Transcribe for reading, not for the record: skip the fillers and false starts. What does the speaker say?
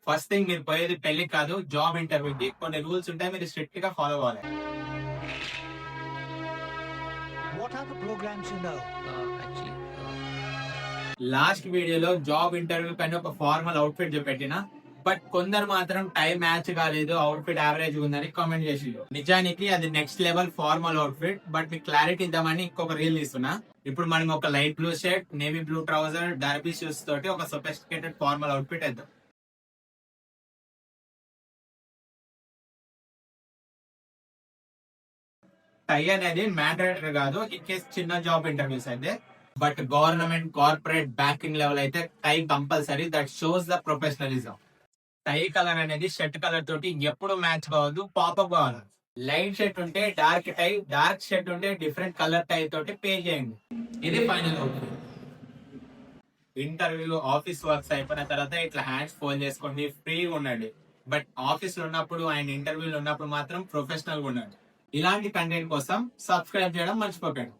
First thing మీరు పోయేది పెళ్లి కాదు, జాబ్ ఇంటర్వ్యూకి. కొన్ని రూల్స్ ఉంటాయి, మీరు స్ట్రిక్ట్ గా ఫాలో అవ్వాలి. What are the programs you know? Actually, last వీడియోలో జాబ్ ఇంటర్వ్యూ పైన ఒక ఫార్మల్ అవుట్ఫిట్ చూపెట్టిన, బట్ కొందరు మాత్రం టైం మ్యాచ్ కాలేదు, అవుట్ఫిట్ యావరేజ్ ఉందని కామెంట్ చేసిండ్రు. నిజానికి అది next level formal outfit, but మీకు క్లారిటీ ఇద్దామని ఇంకొక రీల్ ఇస్తున్నా. ఇప్పుడు మనం ఒక light blue shirt, navy blue trouser, derby shoes తోటి ఒక సొఫిస్టికేటెడ్ ఫార్మల్ అవుట్ఫిట్ వేద్దాం. టై అనేది మ్యాండేటరీ కాదు ఇన్ కేస్ చిన్న జాబ్ ఇంటర్వ్యూస్ అయితే, but government, corporate, banking level అయితే tie compulsory. That shows the professionalism. Tie colour అనేది షర్ట్ కలర్ తోటి ఎప్పుడు మ్యాచ్ కావద్దు, పాపప్ కావాలి. లైట్ షర్ట్ ఉంటే డార్క్ టై, డార్క్ షర్ట్ ఉంటే డిఫరెంట్ కలర్ టై తోటి పే చేయండి. ఇది final outfit. Interview, office works అయిపోయిన తర్వాత ఇట్లా హ్యాండ్స్ ఫోల్డ్ చేసుకోండి, ఫ్రీగా ఉండండి. బట్ ఆఫీస్ లో ఉన్నప్పుడు అండ్ ఇంటర్వ్యూలో ఉన్నప్పుడు మాత్రం ప్రొఫెషనల్ గా ఉండండి. ఇలాంటి కంటెంట్ కోసం సబ్స్క్రైబ్ చేయడం మర్చిపోకండి.